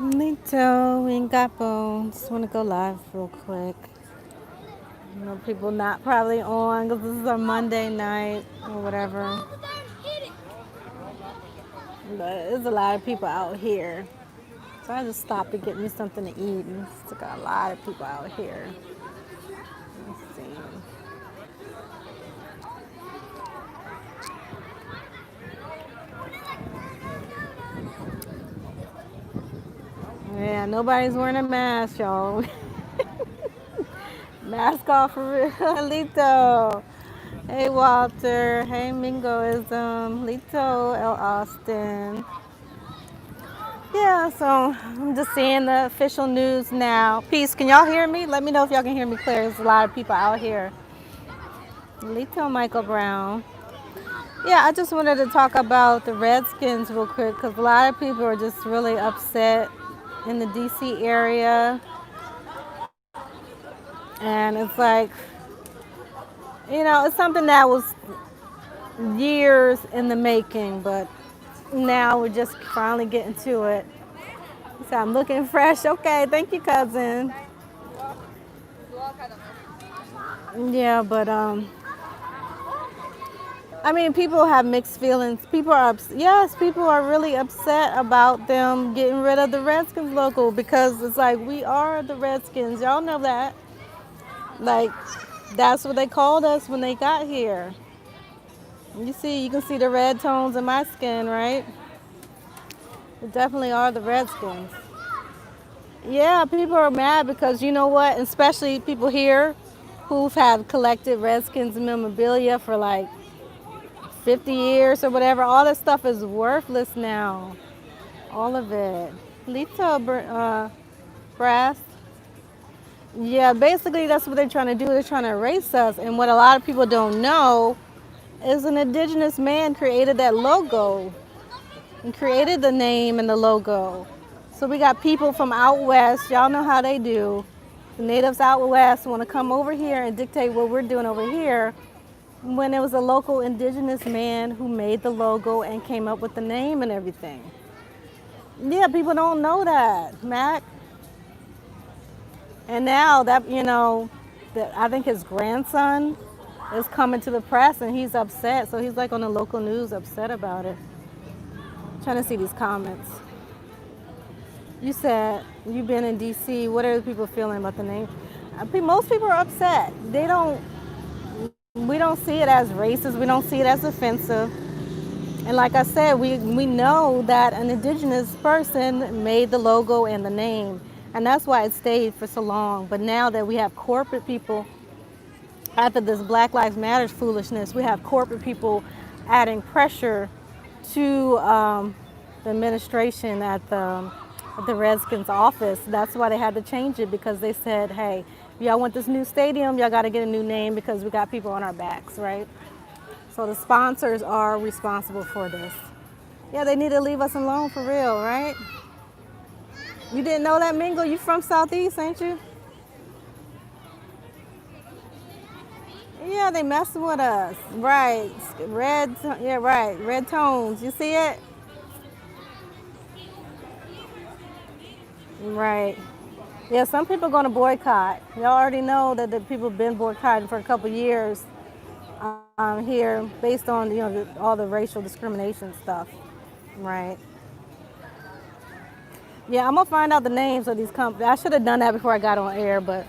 Lito, we ain't got bones. Just want to go live real quick. You know, people not probably on because this is a Monday night or whatever. But there's a lot of people out here. So I just stopped to get me something to eat. And still got a lot of people out here. Let's see. Yeah, nobody's wearing a mask, y'all. Mask off for real. Lito. Hey, Walter. Hey, Mingoism. Lito, L. Austin. Yeah, so I'm just seeing the official news now. Peace, can y'all hear me? Let me know if y'all can hear me clear. There's a lot of people out here. Lito Michael Brown. Yeah, I just wanted to talk about the Redskins real quick because a lot of people are just really upset in the DC area. And it's like, you know, it's something that was years in the making, but now we're just finally getting to it. So I'm looking fresh. Okay, thank you, cousin. Yeah, but I mean, people have mixed feelings. People are yes, people are really upset about them getting rid of the Redskins logo because it's like we are the Redskins. Y'all know that. Like that's what they called us when they got here. You can see the red tones in my skin, right? We definitely are the Redskins. Yeah, people are mad because you know what? Especially people here who've had collected Redskins memorabilia for like 50 years or whatever. All this stuff is worthless now. All of it. Lita Brass. Yeah, basically that's what they're trying to do. They're trying to erase us. And what a lot of people don't know is an indigenous man created that logo and created the name and the logo. So we got people from out west. Y'all know how they do. The natives out west want to come over here and dictate what we're doing over here when it was a local indigenous man who made the logo and came up with the name and everything. Yeah, people don't know that, Mac. And now that, you know, that I think his grandson is coming to the press and he's upset. So he's like on the local news upset about it. Trying to see these comments. You said you've been in DC. What are the people feeling about the name? Most people are upset. We don't see it as racist. We don't see it as offensive. And like I said, we know that an indigenous person made the logo and the name. And that's why it stayed for so long. But now that we have corporate people, after this Black Lives Matter foolishness, we have corporate people adding pressure to the administration at the Redskins office. That's why they had to change it because they said, hey, if y'all want this new stadium, y'all got to get a new name because we got people on our backs, right? So the sponsors are responsible for this. Yeah, they need to leave us alone for real, right? You didn't know that, Mingo? You from Southeast, ain't you? Yeah, they messing with us. Right. Red, yeah, right. Red tones. You see it? Right. Yeah, some people are going to boycott. Y'all already know that the people have been boycotting for a couple years here based on, you know, all the racial discrimination stuff. Right. Yeah, I'm going to find out the names of these companies. I should have done that before I got on air, but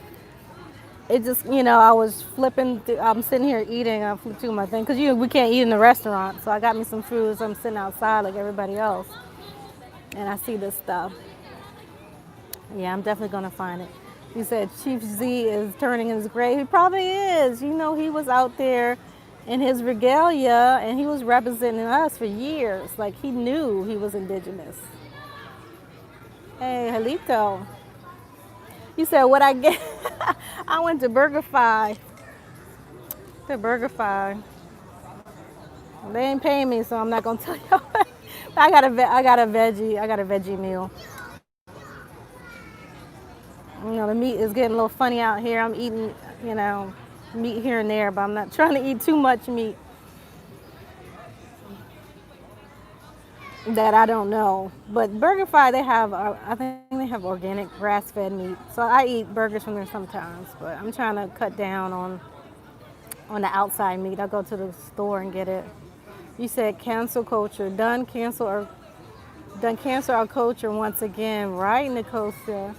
it just, you know, I was flipping. I'm sitting here eating. I flipped through my thing because we can't eat in the restaurant. So I got me some food. So I'm sitting outside like everybody else, and I see this stuff. Yeah, I'm definitely gonna find it. You said Chief Z is turning in his grave. He probably is. You know, he was out there in his regalia, and he was representing us for years. Like he knew he was indigenous. Hey, Halito. You said what I get? I went to BurgerFi. To BurgerFi. They ain't paying me, so I'm not gonna tell y'all. I got a veggie meal. You know, the meat is getting a little funny out here. I'm eating, you know, meat here and there, but I'm not trying to eat too much meat. that I don't know. But BurgerFi, they have, I think they have organic grass-fed meat. So I eat burgers from there sometimes, but I'm trying to cut down on the outside meat. I go to the store and get it. You said cancel culture, done cancel our culture once again, right, Nicole said.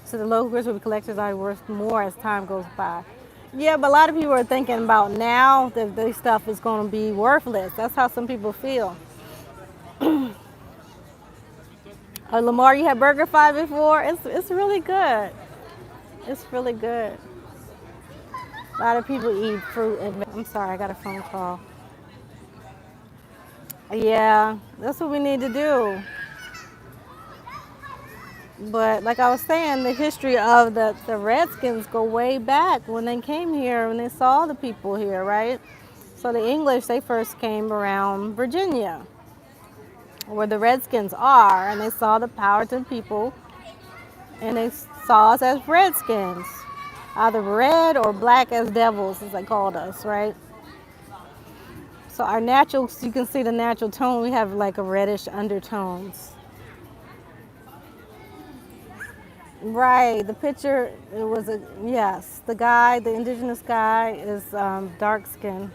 So the local goods will be collectors are worth more as time goes by. Yeah, but a lot of people are thinking about now that this stuff is going to be worthless. That's how some people feel. Lamar, you had BurgerFi before? It's really good. It's really good. A lot of people eat fruit and I'm sorry, I got a phone call. Yeah, that's what we need to do. But like I was saying, the history of the Redskins go way back when they came here, when they saw the people here, right? So the English, they first came around Virginia, where the Redskins are, and they saw the power to the people, and they saw us as Redskins, either red or black as devils, as they called us, right? So our natural, you can see the natural tone, we have like a reddish undertones. Right, the picture, it was a, yes, the guy, the indigenous guy is dark skin.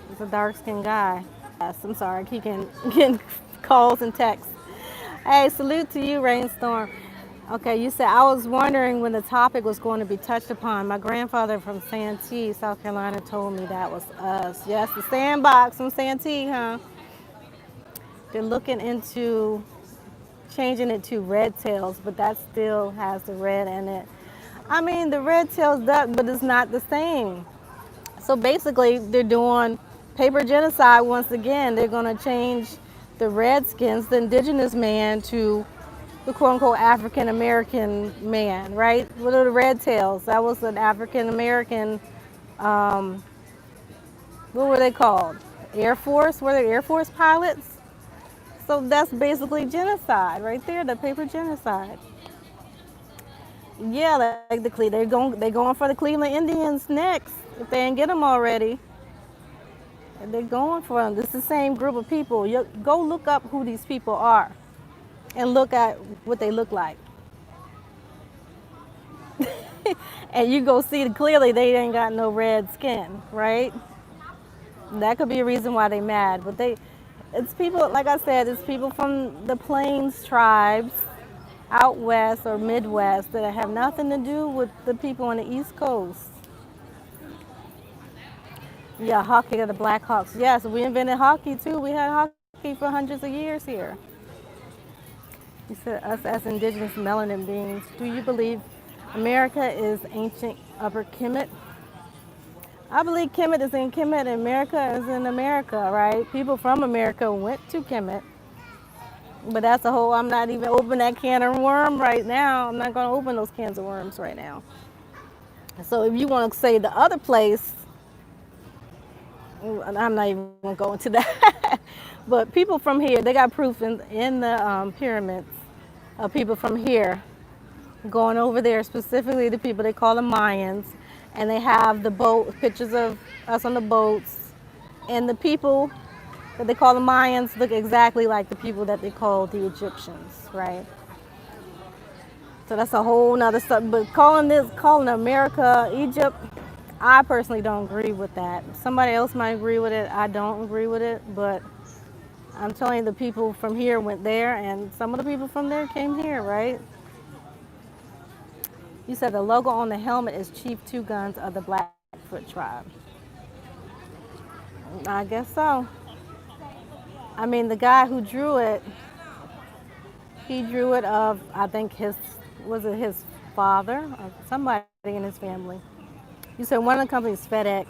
He's a dark skinned guy. Yes, I'm sorry, I keep getting calls and texts. Hey, salute to you, Rainstorm. Okay, you said, I was wondering when the topic was going to be touched upon. My grandfather from Santee, South Carolina told me that was us. Yes, the sandbox from Santee, huh? They're looking into changing it to red tails, but that still has the red in it. I mean, the red tails duck, but it's not the same. So basically, they're doing paper genocide once again. They're going to change the Redskins, the indigenous man, to the quote unquote African American man, right? What are the red tails? That was an African American, what were they called? Air Force? Were they Air Force pilots? So that's basically genocide right there, the paper genocide. Yeah, like they're going for the Cleveland Indians next if they didn't get them already. They're going for them. This is the same group of people. You go look up who these people are and look at what they look like. And you go see clearly they ain't got no red skin, right? That could be a reason why they mad. But it's people, like I said, it's people from the Plains tribes out west or Midwest that have nothing to do with the people on the East Coast. Yeah, hockey of the Blackhawks. Yes, we invented hockey too. We had hockey for hundreds of years here. You said us as indigenous melanin beings. Do you believe America is ancient Upper Kemet? I believe Kemet is in Kemet and America is in America, right? People from America went to Kemet. But that's a whole, I'm not even opening that can of worm right now. I'm not going to open those cans of worms right now. So if you want to say the other place, I'm not even going to go into that. But people from here, they got proof in the pyramids of people from here going over there, specifically the people they call the Mayans. And they have the boat, pictures of us on the boats. And the people that they call the Mayans look exactly like the people that they call the Egyptians, right? So that's a whole nother stuff. But calling America Egypt, I personally don't agree with that. Somebody else might agree with it. I don't agree with it. But I'm telling you, the people from here went there, and some of the people from there came here, right? You said the logo on the helmet is Chief Two Guns of the Blackfoot tribe. I guess so. I mean, the guy who drew it, he drew it of, I think was it his father or somebody in his family. You said one of the companies FedEx,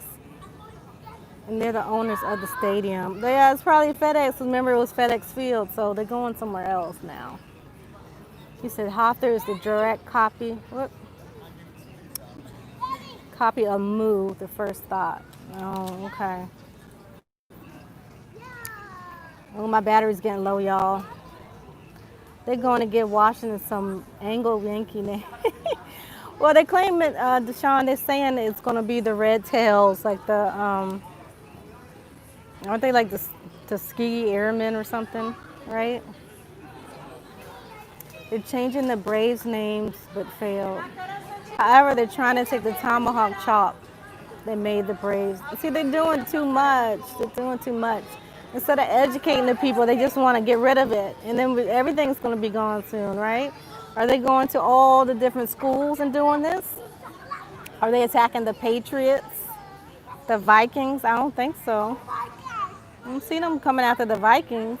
and they're the owners of the stadium. Yeah, it's probably FedEx. Remember, it was FedEx Field, so they're going somewhere else now. You said Hawthorne is the direct copy. What? Copy of Moo, the first thought. Oh, okay. Oh, my battery's getting low, y'all. They're going to give Washington some Anglo Yankee name. Well, they claim it, Deshaun, they're saying it's going to be the Red Tails, like the, Aren't they like the Tuskegee Airmen or something, right? They're changing the Braves names but failed. However, they're trying to take the tomahawk chop that made the Braves. See, they're doing too much. They're doing too much. Instead of educating the people, they just want to get rid of it. And then everything's going to be gone soon, right? Are they going to all the different schools and doing this? Are they attacking the Patriots? The Vikings? I don't think so. I don't see them coming after the Vikings.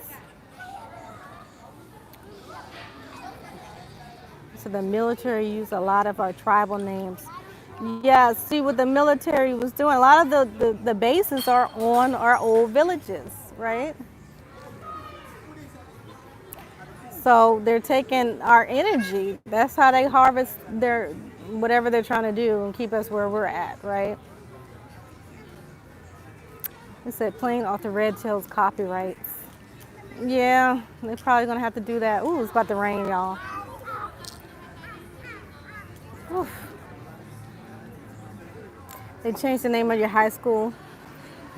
So the military used a lot of our tribal names. Yeah, see what the military was doing. A lot of the bases are on our old villages, right? So they're taking our energy. That's how they harvest their whatever they're trying to do and keep us where we're at, right? It said playing off the Red Tails copyrights. Yeah, they're probably gonna have to do that. Ooh, it's about to rain, y'all. Oof. They changed the name of your high school.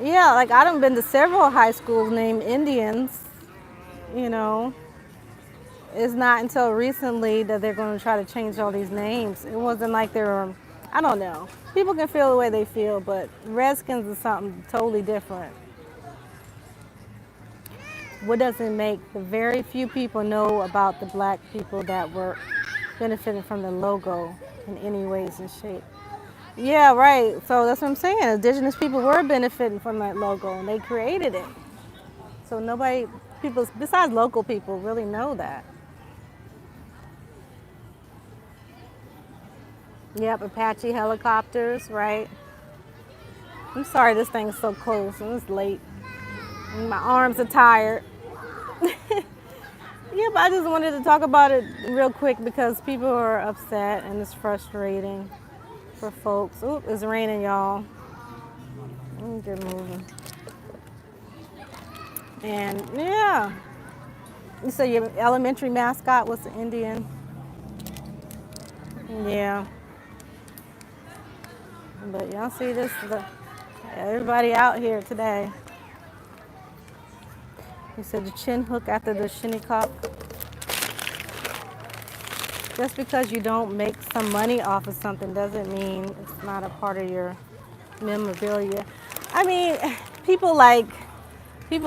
Yeah, like I done been to several high schools named Indians, you know. It's not until recently that they're going to try to change all these names. It wasn't like they were, I don't know. People can feel the way they feel, but Redskins is something totally different. What does it make the very few people know about the black people that were benefiting from the logo in any ways and shape? Yeah, right. So that's what I'm saying. Indigenous people were benefiting from that logo and they created it. So nobody, people besides local people really know that. Yep, Apache helicopters, right? I'm sorry this thing's so close and it's late. And my arms are tired. Yeah, but I just wanted to talk about it real quick because people are upset and it's frustrating for folks. Oop, it's raining, y'all. Let me get moving. And yeah, you said your elementary mascot was the Indian. Yeah. But y'all see this, everybody out here today. You said the chin hook after the shinnecock. Just because you don't make some money off of something doesn't mean it's not a part of your memorabilia. I mean, people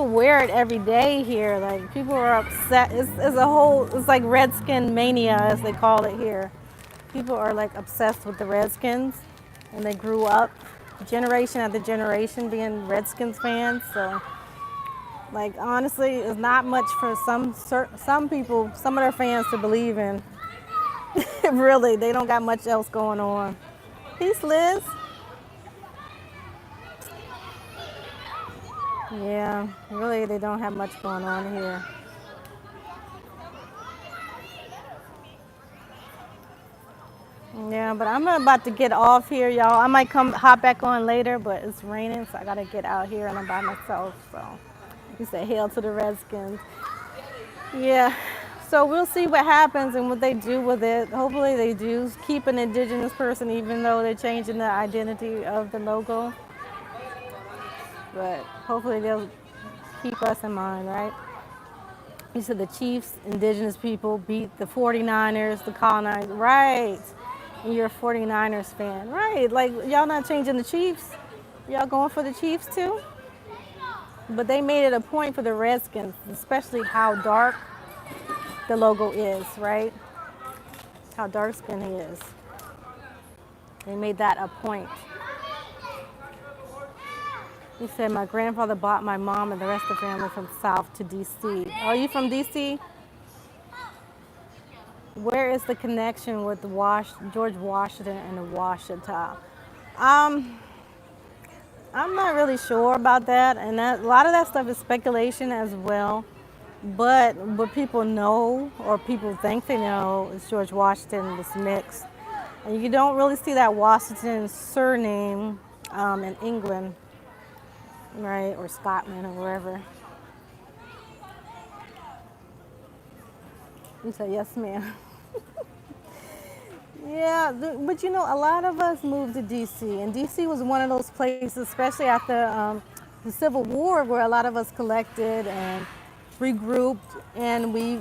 wear it every day here. Like people are upset. It's a whole, it's like Redskin mania as they call it here. People are like obsessed with the Redskins and they grew up generation after generation being Redskins fans. So like honestly, it's not much for some people, some of their fans to believe in. Really, they don't got much else going on. Peace, Liz. Yeah, really, they don't have much going on here. Yeah, but I'm about to get off here, y'all. I might hop back on later, but it's raining, so I gotta get out here and I'm by myself. So you said hail to the Redskins. Yeah. So we'll see what happens and what they do with it. Hopefully they do keep an indigenous person even though they're changing the identity of the logo. But hopefully they'll keep us in mind, right? You said the Chiefs, indigenous people, beat the 49ers, the colonizers. Right. And you're a 49ers fan. Right. Like y'all not changing the Chiefs? Y'all going for the Chiefs too? But they made it a point for the Redskins, especially how dark the logo is, right? How dark skinned he is. They made that a point. He said, my grandfather bought my mom and the rest of the family from South to D.C. Are you from D.C.? Where is the connection with George Washington and the Washita? I'm not really sure about that, and a lot of that stuff is speculation as well. But what people know, or people think they know, is George Washington was mixed. And you don't really see that Washington surname in England, right, or Scotland or wherever. You say, yes, ma'am. Yeah, but you know, a lot of us moved to D.C., and D.C. was one of those places, especially after the Civil War, where a lot of us collected and regrouped, and we,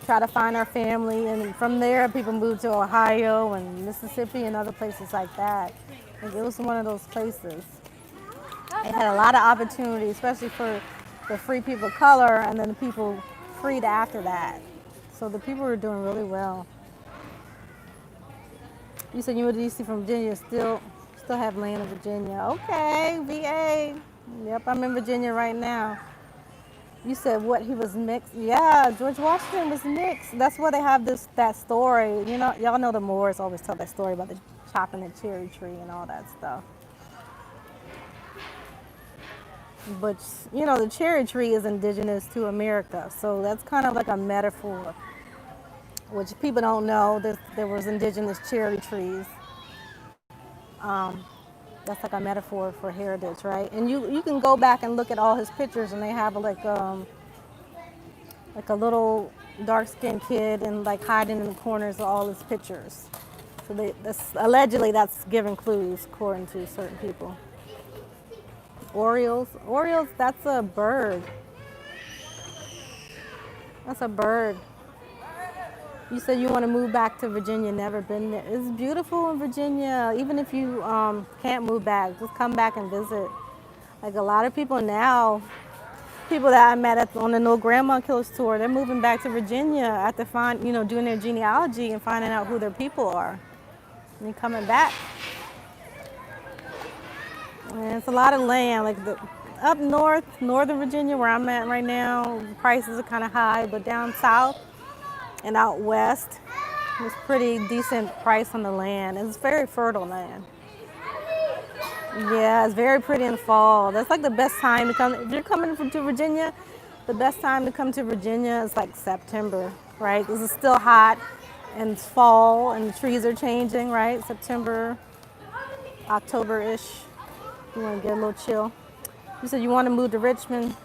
try to find our family. And from there, people moved to Ohio and Mississippi and other places like that. Like, it was one of those places. It had a lot of opportunity, especially for the free people of color, and then the people freed after that. So the people were doing really well. You said you moved to DC from Virginia, still have land in Virginia. Okay, VA. Yep, I'm in Virginia right now. You said what, he was mixed? Yeah, George Washington was mixed. That's why they have that story. Y'all know the Moors always tell that story about the chopping the cherry tree and all that stuff. But the cherry tree is indigenous to America, so that's kind of like a metaphor, which people don't know that there was indigenous cherry trees. That's like a metaphor for heritage, right? And you can go back and look at all his pictures, and they have like a little dark-skinned kid and like hiding in the corners of all his pictures. So allegedly that's giving clues according to certain people. Orioles, that's a bird. That's a bird. You said you want to move back to Virginia, never been there. It's beautiful in Virginia. Even if you can't move back, just come back and visit. Like a lot of people now, people that I met on the No Grandma Killers tour, they're moving back to Virginia after doing their genealogy and finding out who their people are. And they're coming back. And it's a lot of land, like up north, northern Virginia, where I'm at right now, prices are kind of high, but down south and out west, it's pretty decent price on the land. It's very fertile land. Yeah, it's very pretty in the fall. That's like the best time to come. If you're coming to Virginia, the best time to come to Virginia is like September, right? Because it's still hot and it's fall and the trees are changing, right? September, October-ish. You want to get a little chill. You said you want to move to Richmond.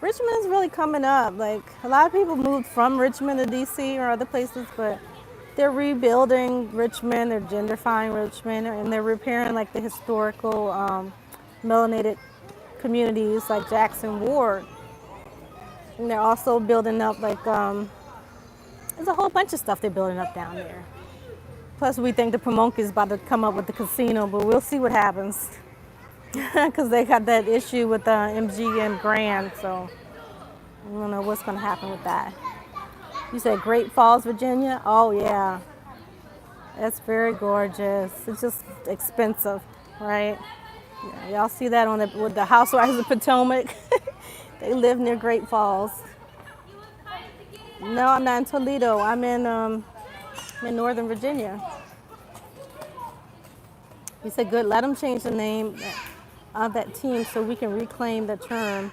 Richmond is really coming up. Like a lot of people moved from Richmond to DC or other places, but they're rebuilding Richmond, they're gentrifying Richmond, and they're repairing like the historical melanated communities like Jackson Ward. And they're also building up like, there's a whole bunch of stuff they're building up down there. Plus we think the Pamunkey is about to come up with the casino, but we'll see what happens. Because they got that issue with MGM Grand, so I don't know what's going to happen with that. You said Great Falls, Virginia? Oh, yeah. That's very gorgeous. It's just expensive, right? Yeah, y'all see that with the Housewives of Potomac? They live near Great Falls. No, I'm not in Toledo. I'm in Northern Virginia. You said good. Let them change the name of that team so we can reclaim the term.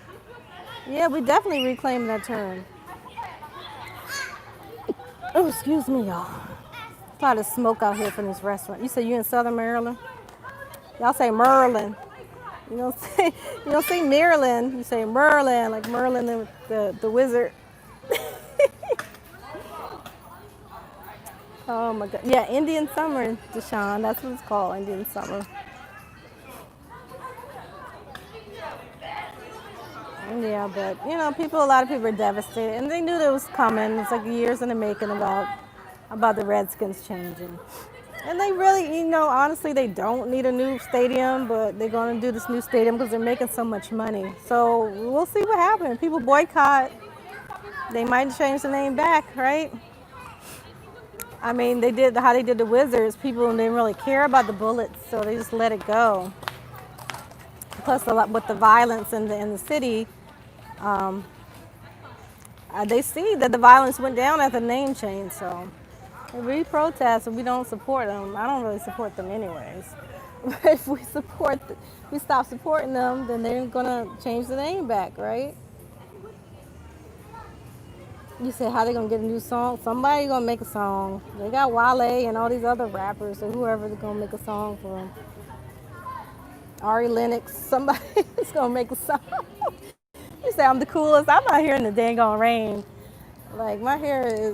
Yeah, we definitely reclaim that term. Oh, excuse me, y'all. A lot of smoke out here from this restaurant. You said you in Southern Maryland? Y'all say Merlin. You don't say Maryland. You say Merlin, like Merlin the wizard. Oh my God. Yeah, Indian Summer, Deshaun. That's what it's called, Indian Summer. Yeah, but a lot of people are devastated, and they knew that it was coming. It's like years in the making about the Redskins changing. And they really, honestly, they don't need a new stadium, but they're going to do this new stadium because they're making so much money. So we'll see what happens. People boycott. They might change the name back, right? I mean, they did how they did the Wizards. People didn't really care about the Bullets, so they just let it go. Plus, a lot with the violence in the city, they see that the violence went down at the name change. So if we protest and we don't support them, I don't really support them anyways. But if we stop supporting them, then they're gonna change the name back, right? You said how they gonna get a new song? Somebody gonna make a song. They got Wale and all these other rappers or whoever's gonna make a song for them. Ari Lennox, somebody is gonna make a song. You say I'm the coolest. I'm out here in the dang on rain. Like I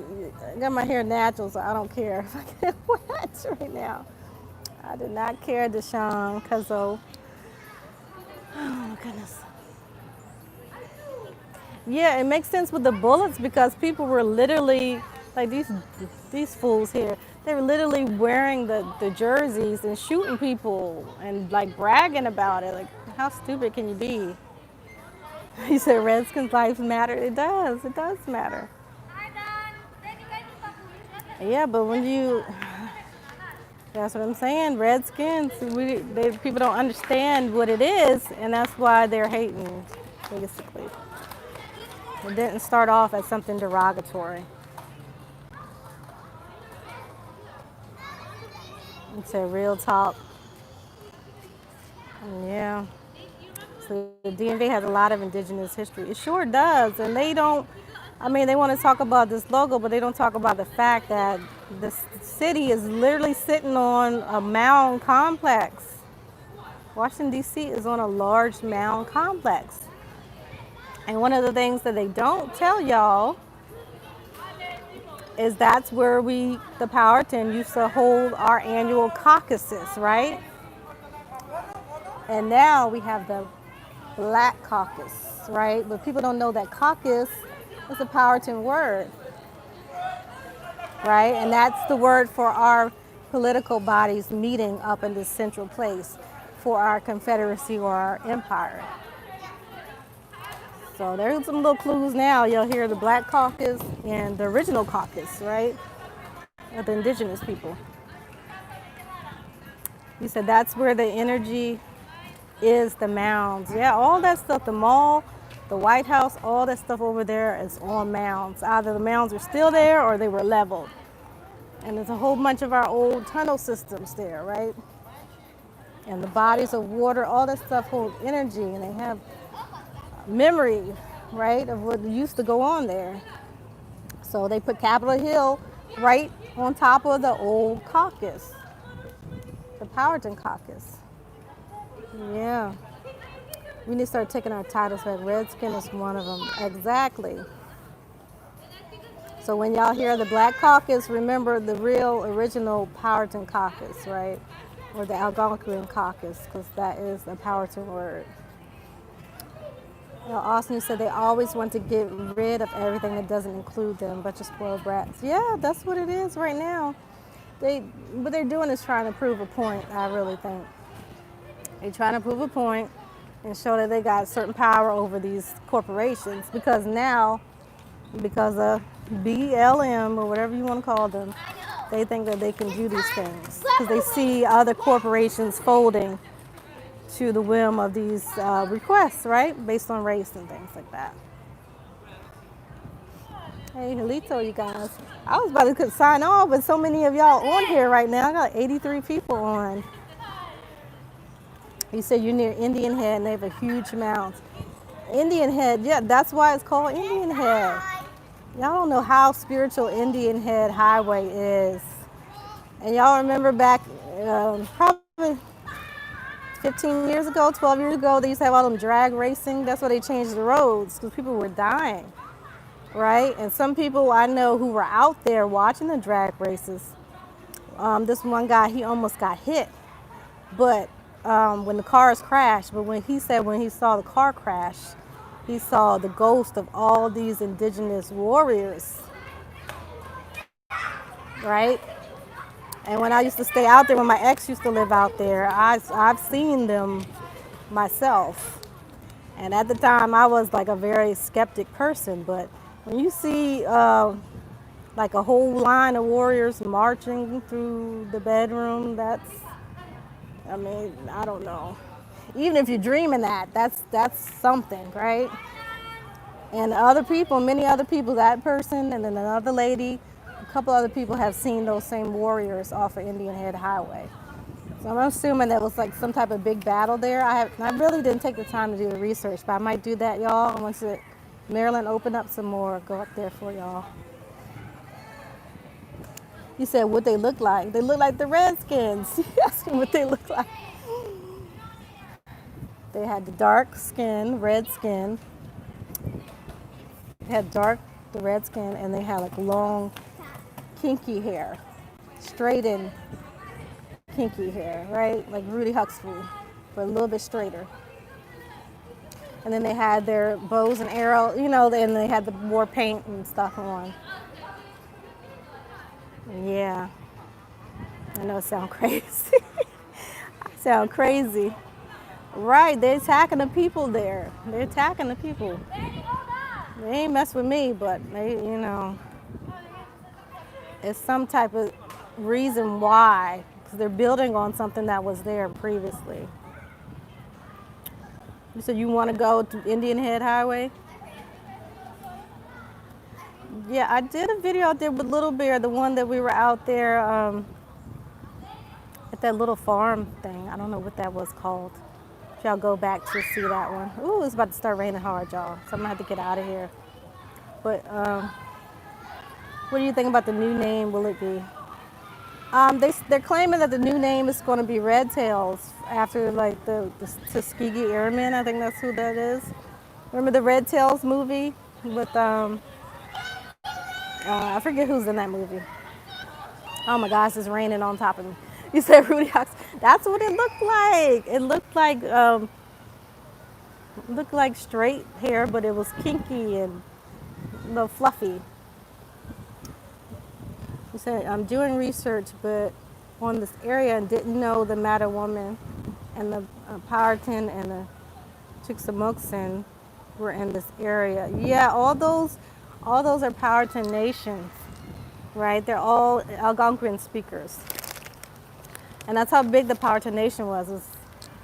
got my hair natural, so I don't care if I get wet right now. I did not care, Deshaun Cuzzo. Oh goodness. Yeah, it makes sense with the bullets because people were literally like these fools here. They were literally wearing the jerseys and shooting people and like bragging about it. Like, how stupid can you be? He said Redskins' lives matter. It does. It does matter. Yeah, but when you, that's what I'm saying. Redskins, people don't understand what it is, and that's why they're hating, basically. It didn't start off as something derogatory. It's a real talk. Yeah. So the DMV has a lot of indigenous history. It sure does. And they don't, I mean, they want to talk about this logo, but they don't talk about the fact that the city is literally sitting on a mound complex. Washington, D.C. is on a large mound complex. And one of the things that they don't tell y'all is that's where the Powhatan, used to hold our annual caucuses, right? And now we have the Black Caucus, right? But people don't know that caucus is a Powhatan word, right? And that's the word for our political bodies meeting up in this central place for our confederacy or our empire. So there's some little clues now. You'll hear the Black Caucus and the original caucus, right? Of the indigenous people. You said that's where the energy is, the mounds. Yeah, all that stuff, the mall, the White House, all that stuff over there is on mounds. Either the mounds are still there or they were leveled. And there's a whole bunch of our old tunnel systems there, right? And the bodies of water, all that stuff hold energy and they have memory, right, of what used to go on there. So they put Capitol Hill right on top of the old caucus, the Powhatan caucus. Yeah. We need to start taking our titles back. Redskin is one of them. Exactly. So when y'all hear the Black Caucus, remember the real original Powhatan caucus, right? Or the Algonquin caucus, because that is a Powhatan word. Austin said they always want to get rid of everything that doesn't include them, bunch of spoiled brats. Yeah, that's what it is right now. What they're doing is trying to prove a point, I really think. They're trying to prove a point and show that they got certain power over these corporations because now, because of BLM or whatever you want to call them, they think that they can do these things because they see other corporations folding to the whim of these requests, right? Based on race and things like that. Hey, Halito, you guys. I was about to sign off, but so many of y'all on here right now. I got 83 people on. You said you're near Indian Head and they have a huge mound. Indian Head, yeah, that's why it's called Indian Head. Y'all don't know how spiritual Indian Head Highway is. And y'all remember back probably 15 years ago, 12 years ago, they used to have all them drag racing. That's why they changed the roads because people were dying, right? And some people I know who were out there watching the drag races. This one guy, he almost got hit, but when the cars crashed, but when he saw the car crash, he saw the ghost of all these indigenous warriors, right? And when I used to stay out there, when my ex used to live out there, I've seen them myself. And at the time, I was like a very skeptic person. But when you see like a whole line of warriors marching through the bedroom, I mean, I don't know. Even if you're dreaming that's something, right? And many other people, that person and then another lady, a couple other people have seen those same warriors off of Indian Head Highway. So I'm assuming that was like some type of big battle there. I really didn't take the time to do the research, but I might do that, y'all. Once Maryland open up some more, go up there for y'all. You said what they look like. They look like the Redskins. You asked me what they look like. They had the dark skin, red skin. They had the red skin, and they had like long, kinky hair, straightened, kinky hair, right? Like Rudy Huxley, but a little bit straighter. And then they had their bows and arrows, you know, and they had the war paint and stuff on. Yeah, I know it sounds crazy. Sound crazy. Right, they're attacking the people there. They're attacking the people. They ain't mess with me, but they, you know, it's some type of reason why, because they're building on something that was there previously. You said you want to go to Indian Head Highway? Yeah, I did a video out there with Little Bear, the one that we were out there at that little farm thing. I don't know what that was called. If y'all go back to see that one. Ooh, it's about to start raining hard, y'all. So I'm gonna have to get out of here. But what do you think about the new name? Will it be? They're claiming that the new name is going to be Red Tails after like the Tuskegee Airmen. I think that's who that is. Remember the Red Tails movie with I forget who's in that movie. Oh my gosh, it's raining on top of me. You said Rudy Hawks. That's what it looked like. It looked like straight hair, but it was kinky and a little fluffy. You said I'm doing research, but on this area and didn't know the Matter Woman and the Powhatan and the Chickasaw were in this area. Yeah, all those are Powhatan nations, right? They're all Algonquian speakers. And that's how big the Powhatan nation was. It was,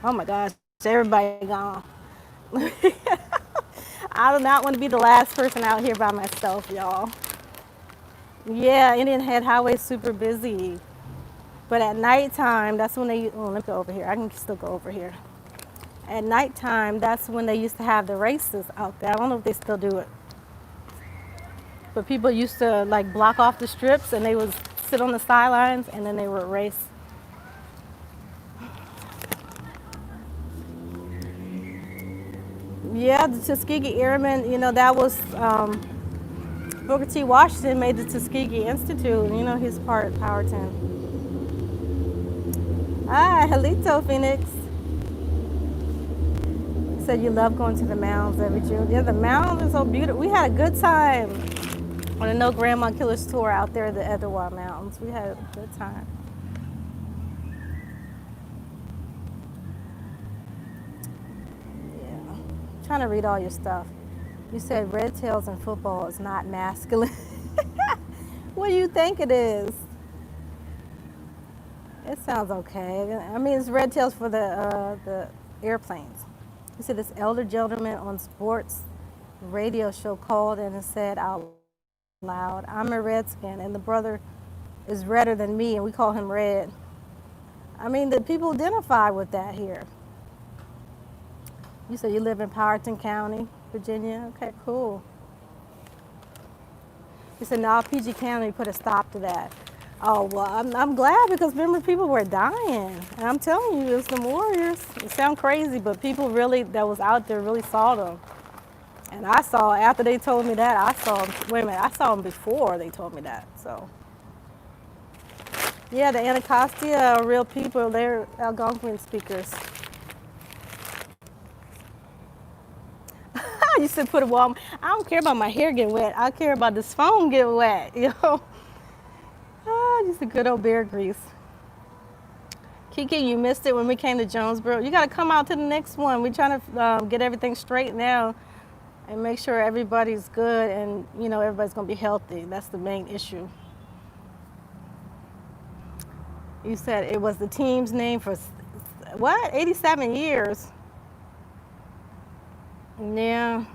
oh my gosh, everybody gone. I do not want to be the last person out here by myself, y'all. Yeah, Indian Head Highway is super busy. But at nighttime, that's when they, oh, let me go over here. I can still go over here. At nighttime, that's when they used to have the races out there. I don't know if they still do it. But people used to like block off the strips and they would sit on the sidelines and then they would race. Yeah, the Tuskegee Airmen, you know, that was Booker T. Washington made the Tuskegee Institute. You know, he's part Powhatan. Ah, helito, Phoenix. You said you love going to the mounds every June. Yeah, the mounds are so beautiful. We had a good time on a No Grandma Killers tour out there at the Etowah Mountains. We had a good time. Yeah, I'm trying to read all your stuff. You said red tails in football is not masculine. What do you think it is? It sounds okay. I mean, it's red tails for the airplanes. You said this elder gentleman on sports radio show called and said out loud, "I'm a Redskin, and the brother is redder than me, and we call him Red." I mean, the people identify with that here. You said you live in Powhatan County, Virginia. Okay, cool. You said now PG County put a stop to that. Oh, well, I'm glad because remember people were dying. And I'm telling you, it's the Warriors. It sounds crazy, but people really that was out there really saw them. And I saw, after they told me that, I saw them, wait a minute, I saw them before they told me that, so. Yeah, the Anacostia are real people. They're Algonquin speakers. You said put a wall. I don't care about my hair getting wet. I care about this phone getting wet, you know. Just a good old bear grease. Kiki, you missed it when we came to Jonesboro. You got to come out to the next one. We're trying to get everything straight now and make sure everybody's good and, you know, everybody's going to be healthy. That's the main issue. You said it was the team's name for, what, 87 years? Yeah.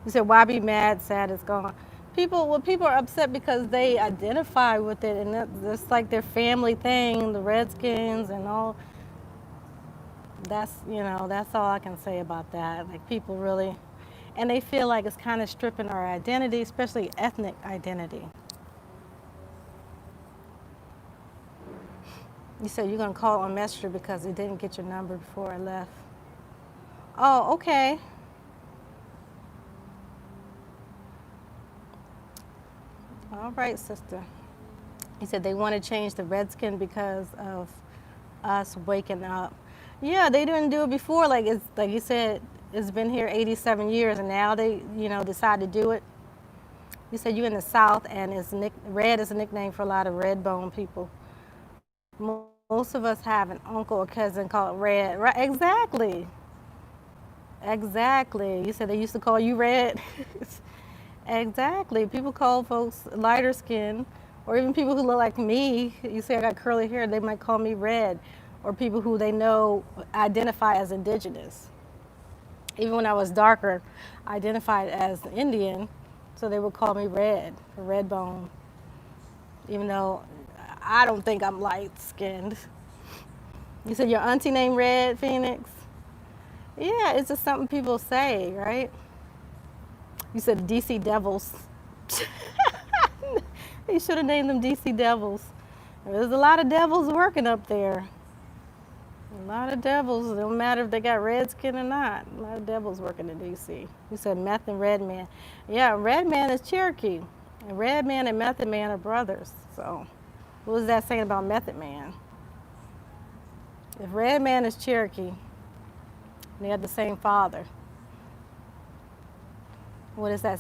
You said, why be mad, sad it's gone? People are upset because they identify with it, and it's like their family thing, the Redskins and all. That's, you know, that's all I can say about that. Like people really, and they feel like it's kind of stripping our identity, especially ethnic identity. You said you're gonna call on Messenger because it didn't get your number before I left. Oh, okay. All right, sister. He said they want to change the Redskin because of us waking up. Yeah, they didn't do it before. Like it's like you said, it's been here 87 years, and now they, decide to do it. You said you're in the South, and red is a nickname for a lot of red bone people. Most of us have an uncle or cousin called Red. Right? Exactly. Exactly. You said they used to call you Red. Exactly. People call folks lighter skin, or even people who look like me. You say I got curly hair, they might call me Red, or people who they know identify as indigenous. Even when I was darker, I identified as Indian, so they would call me Red, red bone, even though I don't think I'm light skinned. You said your auntie named Red, Phoenix? Yeah, it's just something people say, right? You said DC Devils. They should have named them DC Devils. There's a lot of devils working up there. A lot of devils. It don't matter if they got red skin or not. A lot of devils working in DC. You said Meth and Red Man. Yeah, Red Man is Cherokee. And Red Man and Method Man are brothers. So what was that saying about Method Man? If Red Man is Cherokee, they have the same father, what is that